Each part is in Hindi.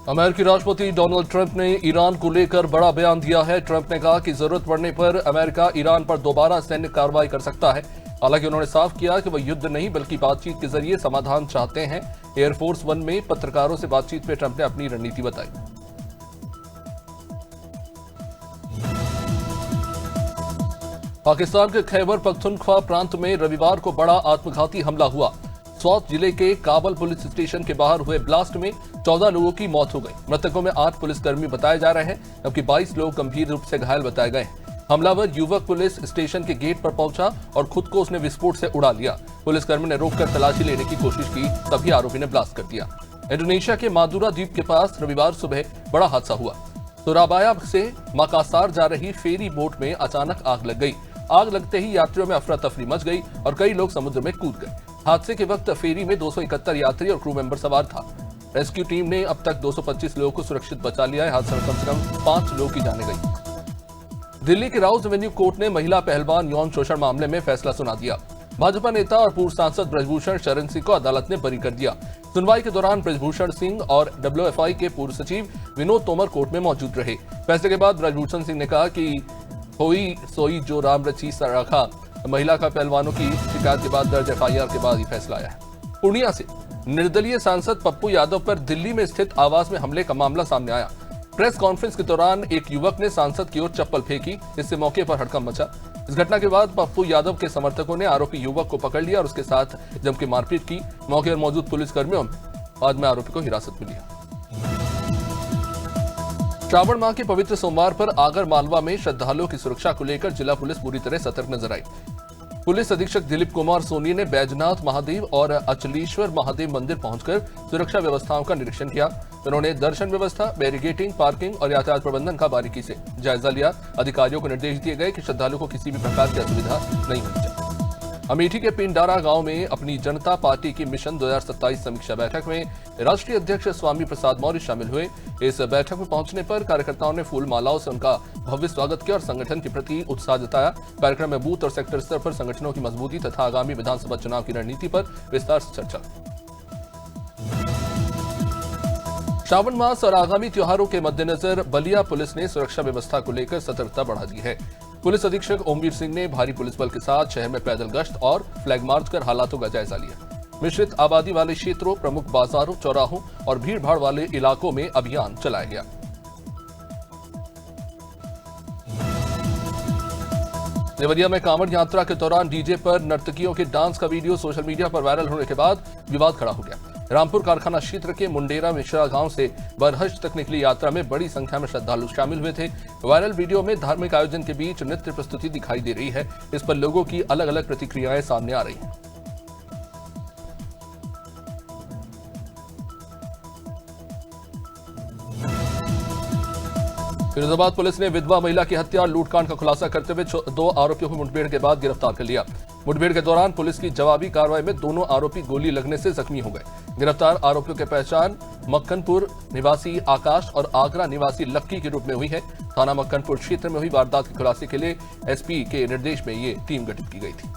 अमेरिकी राष्ट्रपति डोनाल्ड ट्रंप ने ईरान को लेकर बड़ा बयान दिया है। ट्रंप ने कहा कि जरूरत पड़ने पर अमेरिका ईरान पर दोबारा सैन्य कार्रवाई कर सकता है। हालांकि उन्होंने साफ किया कि वह युद्ध नहीं बल्कि बातचीत के जरिए समाधान चाहते हैं। एयरफोर्स वन में पत्रकारों से बातचीत में ट्रंप ने अपनी रणनीति बताई। पाकिस्तान के खैबर पख्तूनख्वा प्रांत में रविवार को बड़ा आत्मघाती हमला हुआ। स्वात जिले के काबल पुलिस स्टेशन के बाहर हुए ब्लास्ट में 14 लोगों की मौत हो गई। मृतकों में 8 पुलिसकर्मी बताए जा रहे हैं, जबकि 22 लोग गंभीर रूप से घायल बताए गए हैं। हमलावर युवक पुलिस स्टेशन के गेट पर पहुंचा और खुद को उसने विस्फोट से उड़ा लिया। पुलिसकर्मी ने रोककर तलाशी लेने की कोशिश की, तभी आरोपी ने ब्लास्ट कर दिया। इंडोनेशिया के मादुरा द्वीप के पास रविवार सुबह बड़ा हादसा हुआ। सुराबाया से मकासार जा रही फेरी बोट में अचानक आग लग गई। आग लगते ही यात्रियों में अफरा तफरी मच गई और कई लोग समुद्र में कूद गए। हादसे के वक्त फेरी में 271 यात्री और क्रू मेंबर सवार था। रेस्क्यू टीम ने अब तक 225 लोगों को सुरक्षित बचा लिया है। हादसे में कम से कम 5 लोगों की जानें गई। दिल्ली के राउज एवेन्यू कोर्ट ने महिला पहलवान यौन शोषण मामले में फैसला सुना दिया। भाजपा नेता और पूर्व सांसद ब्रजभूषण शरण सिंह को अदालत ने बरी कर दिया। सुनवाई के दौरान ब्रजभूषण सिंह और डब्ल्यूएफआई के पूर्व सचिव विनोद तोमर कोर्ट में मौजूद रहे। फैसले के बाद ब्रजभूषण सिंह ने कहा कि होई सोई जो राम रची रखा। महिला का पहलवानों की शिकायत के बाद दर्ज एफआईआर के बाद ही फैसला आया है। पूर्णिया से निर्दलीय सांसद पप्पू यादव पर दिल्ली में स्थित आवास में हमले का मामला सामने आया। प्रेस कॉन्फ्रेंस के दौरान एक युवक ने सांसद की ओर चप्पल फेंकी, इससे मौके पर हड़कंप मचा। इस घटना के बाद पप्पू यादव के समर्थकों ने आरोपी युवक को पकड़ लिया और उसके साथ जमकर मारपीट की। मौके पर मौजूद पुलिसकर्मियों में बाद में आरोपी को हिरासत में लिया। श्रावण माह के पवित्र सोमवार पर आगर मालवा में श्रद्धालुओं की सुरक्षा को लेकर जिला पुलिस पूरी तरह सतर्क नजर आई। पुलिस अधीक्षक दिलीप कुमार सोनी ने बैजनाथ महादेव और अचलेश्वर महादेव मंदिर पहुंचकर सुरक्षा व्यवस्थाओं का निरीक्षण किया। उन्होंने दर्शन व्यवस्था, बैरिकेडिंग, पार्किंग और यातायात प्रबंधन का बारीकी से जायजा लिया। अधिकारियों को निर्देश दिए गए कि श्रद्धालुओं को किसी भी प्रकार की असुविधा नहीं होनी चाहिए। अमेठी के पिंडारा गांव में अपनी जनता पार्टी की मिशन 2027 समीक्षा बैठक में राष्ट्रीय अध्यक्ष स्वामी प्रसाद मौर्य शामिल हुए। इस बैठक में पहुंचने पर कार्यकर्ताओं ने फूल मालाओं से उनका भव्य स्वागत किया और संगठन के प्रति उत्साह जताया। कार्यक्रम में बूथ और सेक्टर स्तर पर संगठनों की मजबूती तथा आगामी विधानसभा चुनाव की रणनीति पर विस्तार से चर्चा। श्रावण मास और आगामी त्योहारों के मद्देनजर बलिया पुलिस ने सुरक्षा व्यवस्था को लेकर सतर्कता बढ़ा दी है। पुलिस अधीक्षक ओमवीर सिंह ने भारी पुलिस बल के साथ शहर में पैदल गश्त और फ्लैग मार्च कर हालातों का जायजा लिया। मिश्रित आबादी वाले क्षेत्रों, प्रमुख बाजारों, चौराहों और भीड़ भाड़ वाले इलाकों में अभियान चलाया गया। देवरिया में कांवड़ यात्रा के दौरान डीजे पर नर्तकियों के डांस का वीडियो सोशल मीडिया पर वायरल होने के बाद विवाद खड़ा हो गया। रामपुर कारखाना क्षेत्र के मुंडेरा मिश्रा गांव से बरहज तक निकली यात्रा में बड़ी संख्या में श्रद्धालु शामिल हुए थे। वायरल वीडियो में धार्मिक आयोजन के बीच नृत्य प्रस्तुति दिखाई दे रही है। इस पर लोगों की अलग अलग प्रतिक्रियाएं सामने आ रही हैं। फिरोजाबाद पुलिस ने विधवा महिला की हत्या और लूटकांड का खुलासा करते हुए 2 आरोपियों को मुठभेड़ के बाद गिरफ्तार कर लिया। मुठभेड़ के दौरान पुलिस की जवाबी कार्रवाई में दोनों आरोपी गोली लगने से जख्मी हो गए। गिरफ्तार आरोपियों की पहचान मक्खनपुर निवासी आकाश और आगरा निवासी लक्की के रूप में हुई है। थाना मक्खनपुर क्षेत्र में हुई वारदात के खुलासे के लिए एसपी के निर्देश में ये टीम गठित की गई थी।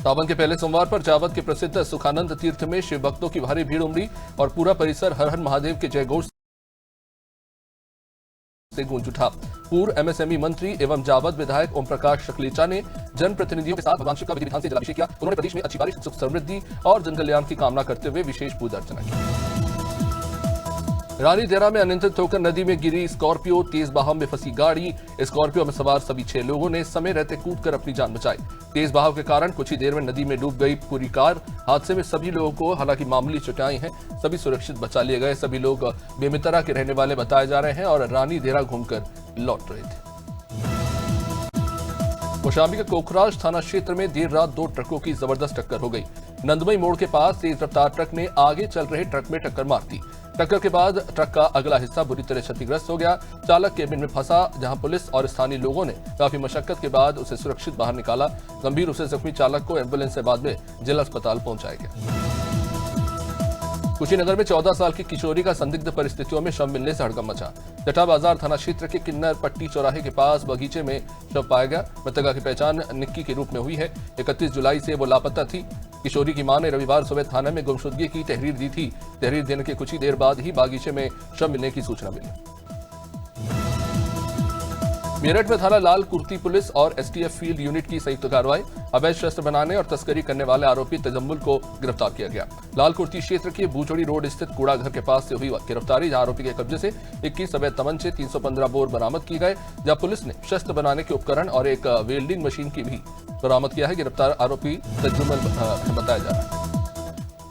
सावन के पहले सोमवार पर जावद के प्रसिद्ध सुखानंद तीर्थ में शिव भक्तों की भारी भीड़ उमड़ी और पूरा परिसर हर हर महादेव के जयघोष से गूंज उठा। पूर्व एमएसएमई मंत्री एवं जावद विधायक ओम प्रकाश शक्लेचा ने जनप्रतिनिधियों के साथ भगवान शिव का विधि विधान से जलाभिषेक किया। उन्होंने प्रदेश में अच्छी बारिश, सुख समृद्धि और जन कल्याण की कामना करते हुए विशेष पूजा अर्चना की। रानी देरा में अनियंत्रित होकर नदी में गिरी स्कॉर्पियो, तेज बहाव में फंसी गाड़ी। स्कॉर्पियो में सवार सभी 6 लोगों ने समय रहते कूदकर अपनी जान बचाई। तेज बहाव के कारण कुछ ही देर में नदी में डूब गई पूरी कार। हादसे में सभी लोगों को हालांकि मामूली चोटें हैं। सभी सुरक्षित बचा लिए गए। सभी लोग बेमितरा के रहने वाले बताए जा रहे हैं और रानी देरा घूमकर लौट रहे थे। कौशाम्बी के कोखराज थाना क्षेत्र में देर रात 2 ट्रकों की जबरदस्त टक्कर हो गई। नंदमई मोड़ के पास तेज रफ्तार ट्रक ने आगे चल रहे ट्रक में टक्कर मार दी। टक्कर के बाद ट्रक का अगला हिस्सा बुरी तरह क्षतिग्रस्त हो गया। चालक केबिन में फंसा, जहां पुलिस और स्थानीय लोगों ने काफी मशक्कत के बाद उसे सुरक्षित बाहर निकाला। गंभीर रूप से जख्मी चालक को एम्बुलेंस से बाद में जिला अस्पताल पहुंचाया गया। कुशीनगर में 14 साल की किशोरी का संदिग्ध परिस्थितियों में शव मिलने से हड़कंप मचा। जटा बाजार थाना क्षेत्र के किन्नर पट्टी चौराहे के पास बगीचे में शव पाया गया। मृतका की पहचान निक्की के रूप में हुई है। 31 जुलाई से वो लापता थी। किशोरी की मां ने रविवार सुबह थाने में गुमशुदगी की तहरीर दी थी। तहरीर देने के कुछ ही देर बाद ही बागीचे में शव मिलने की सूचना मिली। मेरठ में थाना लाल कुर्ती पुलिस और एसटीएफ फील्ड यूनिट की संयुक्त कार्रवाई। अवैध शस्त्र बनाने और तस्करी करने वाले आरोपी तजम्मुल को गिरफ्तार किया गया। लाल कुर्ती क्षेत्र के बूचड़ी रोड स्थित कूड़ा घर के पास से हुई गिरफ्तारी, जहां आरोपी के कब्जे से 21 अवैध तमंचे 315 बोर बरामद की गए, जहां पुलिस ने शस्त्र बनाने के उपकरण और एक वेल्डिंग मशीन की भी बरामद किया है। गिरफ्तार आरोपी तजम्मुल बताया जा रहा है।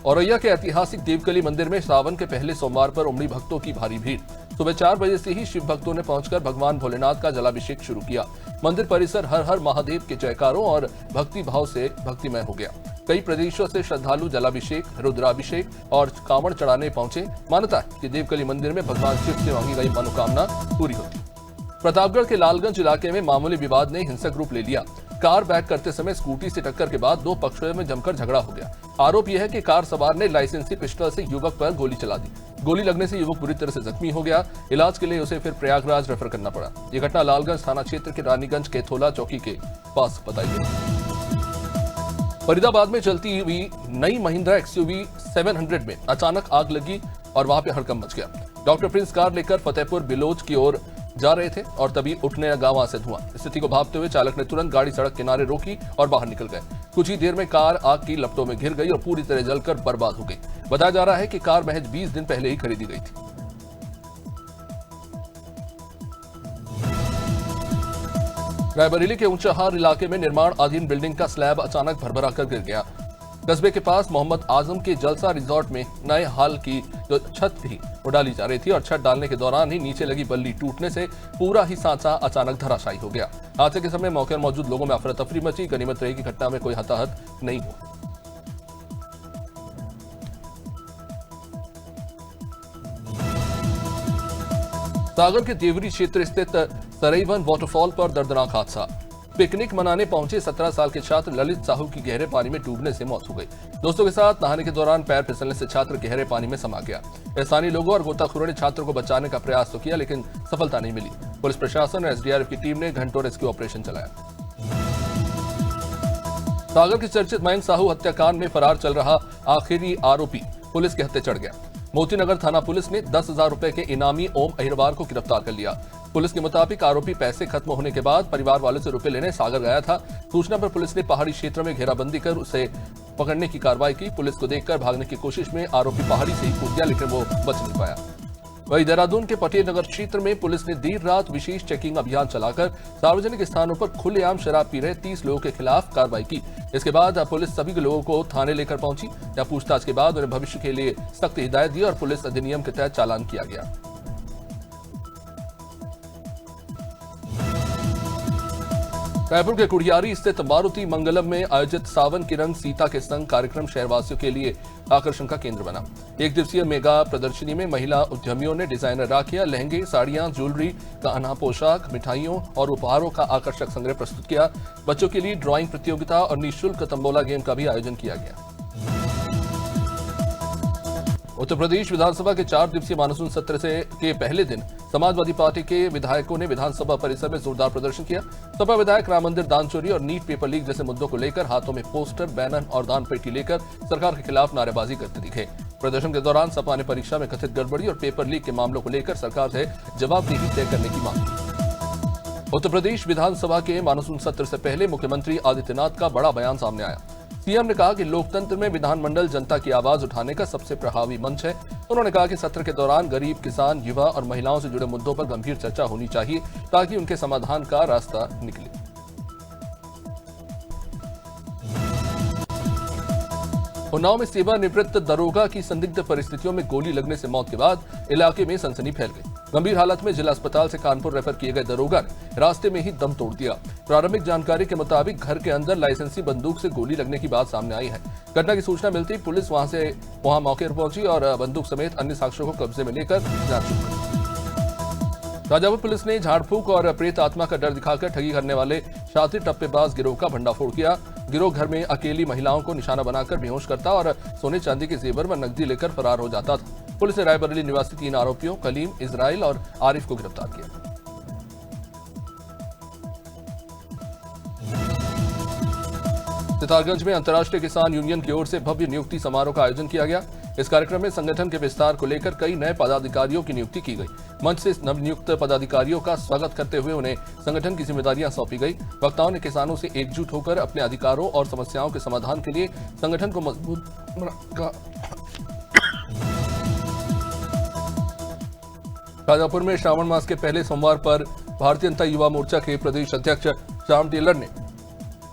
औरैया के ऐतिहासिक देवकली मंदिर में सावन के पहले सोमवार पर उमड़ी भक्तों की भारी भीड़। सुबह 4 बजे से ही शिव भक्तों ने पहुंचकर भगवान भोलेनाथ का जलाभिषेक शुरू किया। मंदिर परिसर हर हर महादेव के जयकारों और भक्ति भाव से भक्तिमय हो गया। कई प्रदेशों से श्रद्धालु जलाभिषेक, रुद्राभिषेक और कांवड़ चढ़ाने पहुंचे। मान्यता है कि देवकली मंदिर में भगवान शिव से मांगी गई मनोकामना पूरी होती। प्रतापगढ़ के लालगंज इलाके में मामूली विवाद ने हिंसक रूप ले लिया। कार बैक करते समय स्कूटी से टक्कर के बाद दो पक्षों में जमकर झगड़ा हो गया। आरोप यह है कि कार सवार ने लाइसेंसी पिस्टल से युवक पर गोली चला दी। गोली लगने से युवक बुरी तरह से जख्मी हो गया। इलाज के लिए उसे फिर प्रयागराज रेफर करना पड़ा। यह घटना लालगंज थाना क्षेत्र के रानीगंज केथोला चौकी के पास बताई गई। फरीदाबाद में चलती हुई नई महिंद्रा एक्सयूवी 700 में अचानक आग लगी और वहां पे हड़कंप मच गया। डॉक्टर प्रिंस कार लेकर फतेहपुर बिलोच की ओर जा रहे थे और तभी उठने लगा वहां से धुआं। स्थिति को भांपते हुए चालक ने तुरंत गाड़ी सड़क किनारे रोकी और बाहर निकल गए। कुछ ही देर में कार आग की लपटों में घिर गई और पूरी तरह जलकर बर्बाद हो गई। बताया जा रहा है कि कार महज 20 दिन पहले ही खरीदी गई थी। रायबरेली के ऊंचाहार इलाके में निर्माणाधीन बिल्डिंग का स्लैब अचानक भरभरा कर गिर गया। कस्बे के पास मोहम्मद आजम के जलसा रिजॉर्ट में नए हाल की जो छत थी वो डाली जा रही थी और छत डालने के दौरान ही नीचे लगी बल्ली टूटने से पूरा ही सांचा अचानक धराशायी हो गया। हादसे के समय मौके पर मौजूद लोगों में अफरा तफरी मची। गनीमत रही कि घटना में कोई हताहत नहीं हुआ। सागर के देवरी क्षेत्र स्थित सरईवन वाटरफॉल पर दर्दनाक हादसा। पिकनिक मनाने पहुंचे 17 साल के छात्र ललित साहू की गहरे पानी में डूबने से मौत हो गई। दोस्तों के साथ नहाने के दौरान पैर फिसलने से छात्र गहरे पानी में समा गया। स्थानीय लोगों और गोताखोरों ने छात्र को बचाने का प्रयास तो किया, लेकिन सफलता नहीं मिली। पुलिस प्रशासन और एसडीआरएफ की टीम ने घंटों रेस्क्यू ऑपरेशन चलाया। सागर के चर्चित मयंक साहू हत्याकांड में फरार चल रहा आखिरी आरोपी पुलिस के हत्थे चढ़ गया। मोतीनगर थाना पुलिस ने 10,000 रुपए के इनामी ओम अहिरवार को गिरफ्तार कर लिया। पुलिस के मुताबिक आरोपी पैसे खत्म होने के बाद परिवार वालों से रुपए लेने सागर गया था। सूचना पर पुलिस ने पहाड़ी क्षेत्र में घेराबंदी कर उसे पकड़ने की कार्रवाई की। पुलिस को देखकर भागने की कोशिश में आरोपी पहाड़ी से ही कूद गया, लेकिन वो बच नहीं पाया। वहीं देहरादून के पटेल नगर क्षेत्र में पुलिस ने देर रात विशेष चेकिंग अभियान चलाकर सार्वजनिक स्थानों पर खुलेआम शराब पी रहे 30 लोगों के खिलाफ कार्रवाई की। इसके बाद पुलिस सभी लोगों को थाने लेकर पहुंची। या पूछताछ के बाद उन्हें भविष्य के लिए सख्त हिदायत दी और पुलिस अधिनियम के तहत चालान किया गया। रायपुर के कुड़ियारी स्थित मारुति मंगलम में आयोजित सावन की रंग सीता के संग कार्यक्रम शहरवासियों के लिए आकर्षण का केंद्र बना। एक दिवसीय मेगा प्रदर्शनी में महिला उद्यमियों ने डिजाइनर राखियां, लहंगे, साड़ियां, ज्वेलरी, गहना, पोशाक, मिठाइयों और उपहारों का आकर्षक संग्रह प्रस्तुत किया। बच्चों के लिए ड्राइंग प्रतियोगिता और निःशुल्क तंबोला गेम का भी आयोजन किया गया। उत्तर प्रदेश विधानसभा के 4 दिवसीय मानसून सत्र के पहले दिन समाजवादी पार्टी के विधायकों ने विधानसभा परिसर में जोरदार प्रदर्शन किया। सपा विधायक राम मंदिर दान चोरी और नीट पेपर लीक जैसे मुद्दों को लेकर हाथों में पोस्टर, बैनर और दान पेटी लेकर सरकार के खिलाफ नारेबाजी करते दिखे। प्रदर्शन के दौरान सपा ने परीक्षा में कथित गड़बड़ी और पेपर लीक के मामलों को लेकर सरकार से जवाबदेही तय करने की मांग की। उत्तर प्रदेश विधानसभा के मानसून सत्र से पहले मुख्यमंत्री आदित्यनाथ का बड़ा बयान सामने आया। सीएम ने कहा कि लोकतंत्र में विधानमंडल जनता की आवाज उठाने का सबसे प्रभावी मंच है। उन्होंने कहा कि सत्र के दौरान गरीब, किसान, युवा और महिलाओं से जुड़े मुद्दों पर गंभीर चर्चा होनी चाहिए ताकि उनके समाधान का रास्ता निकले। उन्नाव में सेवानिवृत्त दरोगा की संदिग्ध परिस्थितियों में गोली लगने से मौत के बाद इलाके में सनसनी फैल गई। गंभीर हालत में जिला अस्पताल से कानपुर रेफर किए गए दरोगा ने रास्ते में ही दम तोड़ दिया। प्रारंभिक जानकारी के मुताबिक घर के अंदर लाइसेंसी बंदूक से गोली लगने की बात सामने आई है। घटना की सूचना मिलती पुलिस वहां मौके पर पहुंची और बंदूक समेत अन्य साक्ष्यों को कब्जे में लेकर जांच शुरू कर दी। राजापुर पुलिस ने झाड़ फूक और प्रेत आत्मा का डर दिखाकर ठगी करने वाले शातिर टप्पेबाज गिरोह का भंडाफोड़ किया। गिरोह घर में अकेली महिलाओं को निशाना बनाकर बेहोश करता और सोने चांदी के जेवर व नकदी लेकर फरार हो जाता था। पुलिस ने रायबरेली निवासी 3 आरोपियों कलीम, इजराइल और आरिफ को गिरफ्तार किया। सितारगंज में अंतर्राष्ट्रीय किसान यूनियन की ओर से भव्य नियुक्ति समारोह का आयोजन किया गया। इस कार्यक्रम में संगठन के विस्तार को लेकर कई नए पदाधिकारियों की नियुक्ति की गई। मंच से नवनियुक्त पदाधिकारियों का स्वागत करते हुए उन्हें संगठन की जिम्मेदारियां सौंपी गई। वक्ताओं ने किसानों से एकजुट होकर अपने अधिकारों और समस्याओं के समाधान के लिए संगठन को मजबूत शाजापुर में श्रावण मास के पहले सोमवार पर भारतीय जनता युवा मोर्चा के प्रदेश अध्यक्ष श्याम टेलर ने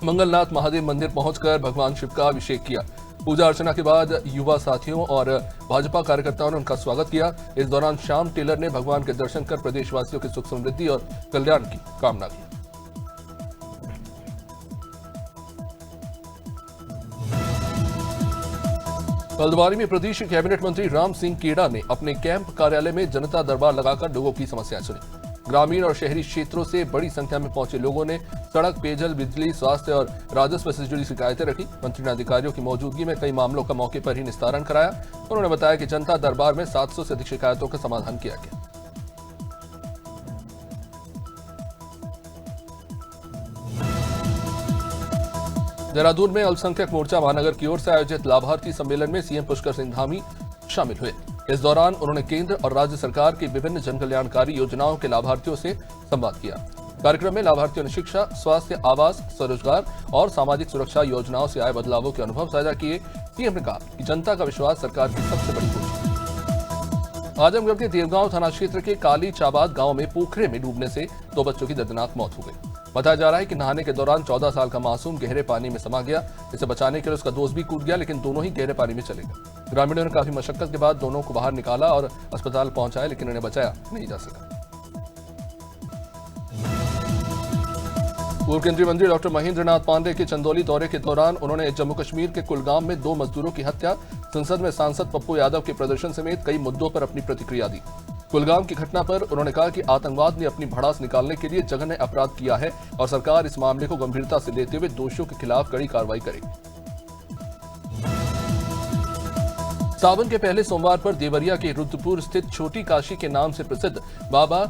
मंगलनाथ महादेव मंदिर पहुंचकर भगवान शिव का अभिषेक किया। पूजा अर्चना के बाद युवा साथियों और भाजपा कार्यकर्ताओं ने उनका स्वागत किया। इस दौरान श्याम टेलर ने भगवान के दर्शन कर प्रदेशवासियों की सुख समृद्धि और कल्याण की कामना की। हल्द्वानी में प्रदेश कैबिनेट मंत्री राम सिंह केड़ा ने अपने कैंप कार्यालय में जनता दरबार लगाकर लोगों की समस्याएं सुनी। ग्रामीण और शहरी क्षेत्रों से बड़ी संख्या में पहुंचे लोगों ने सड़क, पेयजल, बिजली, स्वास्थ्य और राजस्व से जुड़ी शिकायतें रखी। मंत्री ने अधिकारियों की मौजूदगी में कई मामलों का मौके पर ही निस्तारण कराया। उन्होंने बताया कि जनता दरबार में 700 से अधिक शिकायतों का समाधान किया गया। देहरादून में अल्पसंख्यक मोर्चा महानगर की ओर से आयोजित लाभार्थी सम्मेलन में सीएम पुष्कर सिंह धामी शामिल हुए। इस दौरान उन्होंने केंद्र और राज्य सरकार की विभिन्न जनकल्याणकारी योजनाओं के लाभार्थियों से संवाद किया। कार्यक्रम में लाभार्थियों ने शिक्षा, स्वास्थ्य, आवास, स्वरोजगार और सामाजिक सुरक्षा योजनाओं से आए बदलावों के अनुभव साझा किए। सीएम ने कहा कि जनता का विश्वास सरकार की सबसे बड़ी पूंजी। आजमगढ़ के देवगांव थाना क्षेत्र के काली चाबाद गांव में पोखरे में डूबने से 2 बच्चों की दर्दनाक मौत हो गई। बताया जा रहा है कि नहाने के दौरान 14 साल का मासूम गहरे पानी में समा गया। इसे बचाने के लिए उसका दोस्त भी कूद गया, लेकिन दोनों ही गहरे पानी में चले गए। ग्रामीणों ने काफी मशक्कत के बाद दोनों को बाहर निकाला और अस्पताल पहुंचाया, लेकिन उन्हें बचाया नहीं जा सका। पूर्व केंद्रीय मंत्री डॉक्टर महेंद्र नाथ पांडे के चंदौली दौरे के दौरान उन्होंने जम्मू कश्मीर के कुलगाम में 2 मजदूरों की हत्या, संसद में सांसद पप्पू यादव के प्रदर्शन समेत कई मुद्दों पर अपनी प्रतिक्रिया दी। कुलगाम की घटना पर उन्होंने कहा कि आतंकवाद ने अपनी भड़ास निकालने के लिए जघन्य अपराध किया है और सरकार इस मामले को गंभीरता से लेते हुए दोषियों के खिलाफ कड़ी कार्रवाई करेगी। सावन के पहले सोमवार पर देवरिया के रुद्रपुर स्थित छोटी काशी के नाम से प्रसिद्ध बाबा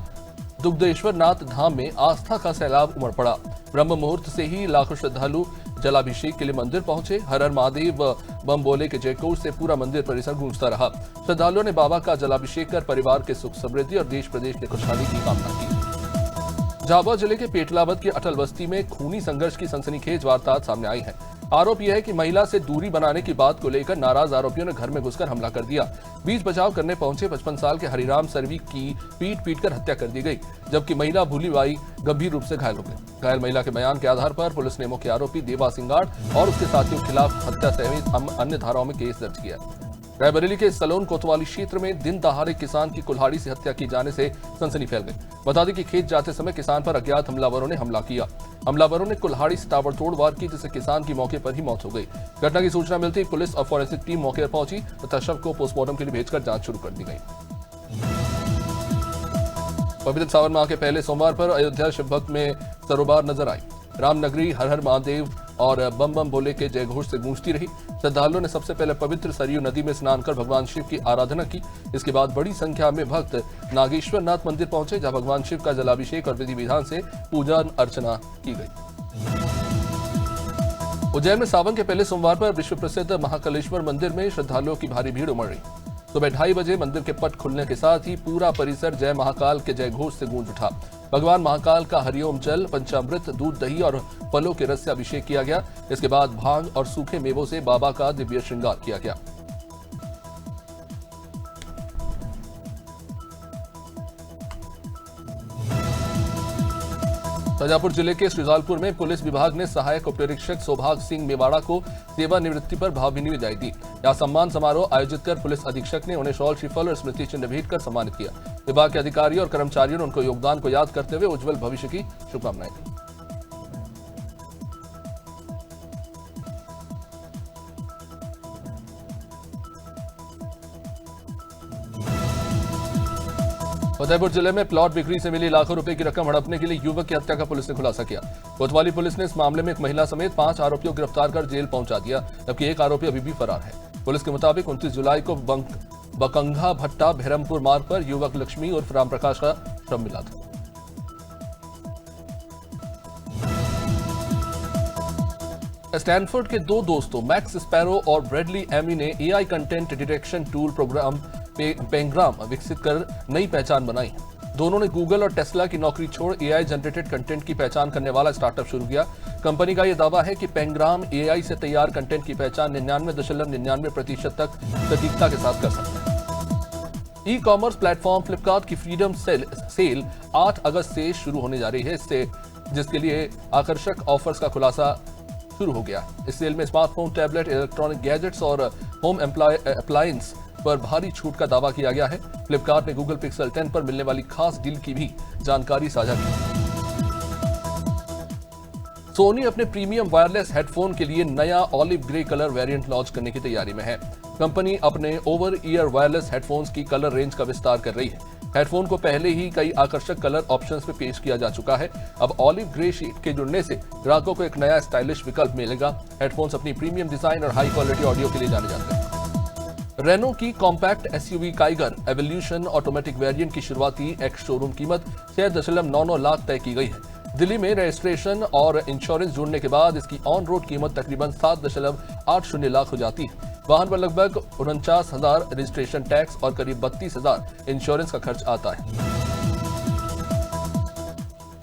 दुग्धेश्वर नाथ धाम में आस्था का सैलाब उमड़ पड़ा। ब्रह्म मुहूर्त से ही लाखों श्रद्धालु जलाभिषेक के लिए मंदिर पहुंचे। हर हर महादेव बम बोले के जयघोष से पूरा मंदिर परिसर गूंजता रहा। श्रद्धालुओं ने बाबा का जलाभिषेक कर परिवार के सुख समृद्धि और देश प्रदेश की खुशहाली की कामना की। झाबुआ जिले के पेटलावद की अटल बस्ती में खूनी संघर्ष की सनसनीखेज वारदात सामने आई है। आरोप यह है कि महिला से दूरी बनाने की बात को लेकर नाराज आरोपियों ने घर में घुसकर हमला कर दिया। बीच बचाव करने पहुंचे 55 साल के हरिराम सरवी की पीट-पीट कर हत्या कर दी गई, जबकि महिला भूलीबाई गंभीर रूप से घायल हो गई। घायल महिला के बयान के आधार पर पुलिस ने मुख्य आरोपी देवा सिंगाड़ और उसके साथियों के खिलाफ हत्या समेत अन्य धाराओं में केस दर्ज किया। रायबरेली के सलोन कोतवाली क्षेत्र में दिन दहाड़े किसान की कुल्हाड़ी से हत्या किए जाने से सनसनी फैल गई। बता दें कि खेत जाते समय किसान पर अज्ञात हमलावरों ने हमला किया। हमलावरों ने कुल्हाड़ी से ताबड़तोड़ वार की, जिससे किसान की मौके पर ही मौत हो गई। घटना की सूचना मिलते ही पुलिस और फॉरेंसिक टीम मौके पर पहुंची तथा शव को पोस्टमार्टम के लिए भेजकर जांच शुरू कर दी गई। पवित्र सावन माह के पहले सोमवार पर अयोध्या शिव भक्त में सरोबार नजर आई। रामनगरी हर हर महादेव और बम बम बोले के जयघोष से गूंजती रही। श्रद्धालुओं ने सबसे पहले पवित्र सरयू नदी में स्नान कर भगवान शिव की आराधना की। इसके बाद बड़ी संख्या में भक्त नागेश्वर नाथ मंदिर पहुंचे, जहां भगवान शिव का जलाभिषेक और विधि विधान से पूजा अर्चना की गई। उज्जैन में सावन के पहले सोमवार पर विश्व प्रसिद्ध महाकालेश्वर मंदिर में श्रद्धालुओं की भारी भीड़ उमड़ रही। सुबह 2:30 बजे मंदिर के पट खुलने के साथ ही पूरा परिसर जय महाकाल के जयघोष से गूंज उठा। भगवान महाकाल का हरिओम जल, पंचामृत, दूध, दही और फलों के रस से अभिषेक किया गया। इसके बाद भांग और सूखे मेवों से बाबा का दिव्य श्रृंगार किया गया। शाजापुर जिले के श्रीजालपुर में पुलिस विभाग ने सहायक उप निरीक्षक सौभाग सिंह मेवाड़ा को सेवानिवृत्ति पर भावभीनी विदाई दी। यहां सम्मान समारोह आयोजित कर पुलिस अधीक्षक ने उन्हें शॉल, श्रीफल और स्मृति चिन्ह भेंट कर सम्मानित किया। विभाग के अधिकारियों और कर्मचारियों ने उनको योगदान को याद करते हुए उज्जवल भविष्य की शुभकामनाएं दी। फतेहपुर जिले में प्लॉट बिक्री से मिली लाखों रुपए की रकम हड़पने के लिए युवक की हत्या का पुलिस ने खुलासा किया। कोतवाली पुलिस ने इस मामले में एक महिला समेत 5 आरोपियों को गिरफ्तार कर जेल पहुंचा दिया, जबकि एक आरोपी अभी भी फरार है। पुलिस के मुताबिक 29 जुलाई को बकंगा भट्टा बहरमपुर मार्ग पर युवक लक्ष्मी उर्फ राम प्रकाश का शव मिला था। स्टैनफोर्ड के दो दोस्तों मैक्स स्पैरो और ब्रैडली एमी ने AI content detection tool program Pangram विकसित कर नई पहचान बनाई। दोनों ने गूगल और टेस्ला की नौकरी छोड़ एआई जनरेटेड कंटेंट की पहचान करने वाला स्टार्टअप शुरू किया। कंपनी का यह दावा है कि पेंग्राम एआई से तैयार कंटेंट की पहचान 99.99% तक सटीकता के साथ कर सकता है। ई कॉमर्स प्लेटफॉर्म फ्लिपकार्ट की फ्रीडम सेल 8 अगस्त से शुरू होने जा रही है, जिसके लिए आकर्षक ऑफर्स का खुलासा शुरू हो गया। इस सेल में स्मार्टफोन, टैबलेट, इलेक्ट्रॉनिक गैजेट्स और होम अप्लायंस पर भारी छूट का दावा किया गया है। फ्लिपकार्ट ने गूगल पिक्सल 10 पर मिलने वाली खास डील की भी जानकारी साझा की। सोनी अपने प्रीमियम वायरलेस हेडफोन के लिए नया olive grey colour variant launch करने की तैयारी में है। कंपनी अपने ओवर ईयर वायरलेस हेडफोन्स की कलर रेंज का विस्तार कर रही है। हेडफोन को पहले ही कई आकर्षक कलर ऑप्शंस पे पेश किया जा चुका है। अब ऑलिव ग्रे शीट के जुड़ने से ग्राहकों को एक नया स्टाइलिश विकल्प मिलेगा। हेडफोन्स अपनी प्रीमियम डिजाइन और हाई क्वालिटी ऑडियो के लिए जाने जाते हैं। रेनो की compact SUV Kiger evolution automatic variant की शुरुआती एक्स शोरूम कीमत 6.99 लाख तय की गई है। दिल्ली में रजिस्ट्रेशन और इंश्योरेंस जोड़ने के बाद इसकी ऑन रोड कीमत तकरीबन 7.80 लाख हो जाती है। वाहन पर लगभग 49,000 रजिस्ट्रेशन टैक्स और करीब 32,000 इंश्योरेंस का खर्च आता है।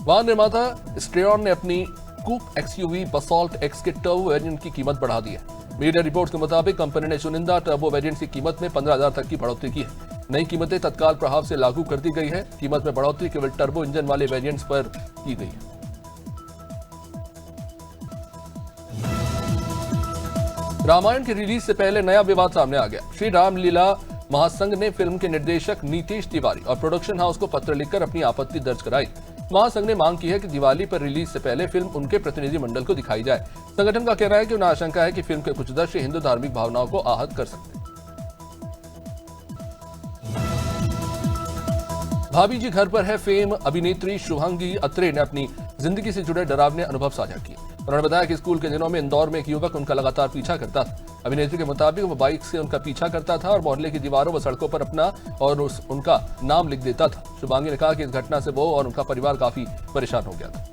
वाहन निर्माता स्ट्रेयन ने अपनी कूप एक्सयूवी बसॉल्ट एक्स के टर्बो वेरिएंट की कीमत बढ़ा दी है। मीडिया रिपोर्ट्स के मुताबिक कंपनी ने चुनिंदा टर्बो वेरिएंट की कीमत में 15,000 तक की बढ़ोतरी की है। नई कीमतें तत्काल प्रभाव से लागू कर दी गई है। कीमत में बढ़ोतरी केवल टर्बो इंजन वाले वेरिएंट्स पर की गई है। रामायण की रिलीज से पहले नया विवाद सामने आ गया। श्री रामलीला महासंघ ने फिल्म के निर्देशक नीतीश तिवारी और प्रोडक्शन हाउस को पत्र लिखकर अपनी आपत्ति दर्ज कराई। महासंघ ने मांग की है कि दिवाली पर रिलीज से पहले फिल्म उनके प्रतिनिधि मंडल को दिखाई जाए। संगठन का कहना है कि उन्हें आशंका है कि फिल्म के कुछ दृश्य हिंदू धार्मिक भावनाओं को आहत कर सकते हैं। भाभी जी घर पर है फेम अभिनेत्री शुभांगी अत्रे ने अपनी जिंदगी से जुड़े डरावने अनुभव साझा किए। उन्होंने बताया कि स्कूल के दिनों में इंदौर में एक युवक उनका लगातार पीछा करता था। अभिनेत्री के मुताबिक वो बाइक से उनका पीछा करता था और मोहल्ले की दीवारों व सड़कों पर अपना और उनका नाम लिख देता था। शुभांगी ने कहा कि इस घटना से वो और उनका परिवार काफी परेशान हो गया था।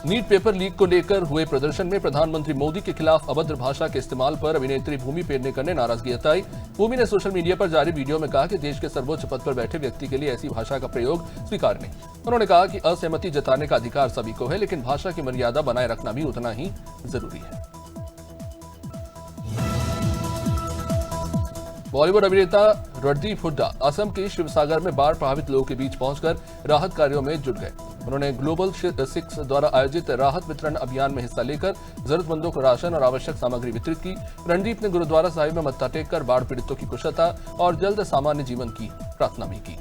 नीट पेपर लीक को लेकर हुए प्रदर्शन में प्रधानमंत्री मोदी के खिलाफ अभद्र भाषा के इस्तेमाल पर अभिनेत्री भूमि पेडनेकर ने नाराजगी जताई। भूमि ने सोशल मीडिया पर जारी वीडियो में कहा कि देश के सर्वोच्च पद पर बैठे व्यक्ति के लिए ऐसी भाषा का प्रयोग स्वीकार्य नहीं। उन्होंने कहा कि असहमति जताने का अधिकार सभी को है, लेकिन भाषा की मर्यादा बनाए रखना भी उतना ही जरूरी है। बॉलीवुड अभिनेता रणदीप हुड्डा असम के शिवसागर में बाढ़ प्रभावित लोगों के बीच पहुंचकर राहत कार्यों में जुट गए। उन्होंने ग्लोबल 6 द्वारा आयोजित राहत वितरण अभियान में हिस्सा लेकर जरूरतमंदों को राशन और आवश्यक सामग्री वितरित की। रणदीप ने गुरुद्वारा साहिब में मत्था टेक कर बाढ़ पीड़ितों की कुशलता और जल्द सामान्य जीवन की प्रार्थना भी की।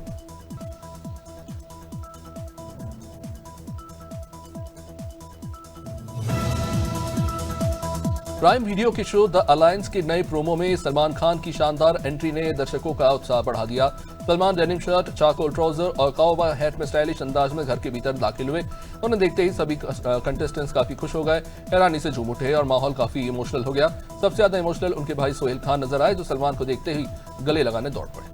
प्राइम वीडियो के शो द अलायंस के नए प्रोमो में सलमान खान की शानदार एंट्री ने दर्शकों का उत्साह बढ़ा दिया। Salman denim shirt, charcoal trouser और काउबॉय हैट में स्टाइलिश अंदाज में घर के भीतर दाखिल हुए। उन्हें देखते ही सभी कंटेस्टेंट्स काफी खुश हो गए, हैरानी से झूम उठे और माहौल काफी इमोशनल हो गया। सबसे ज्यादा इमोशनल उनके भाई सोहेल खान नजर आए, जो सलमान को देखते ही गले लगाने दौड़ पड़े।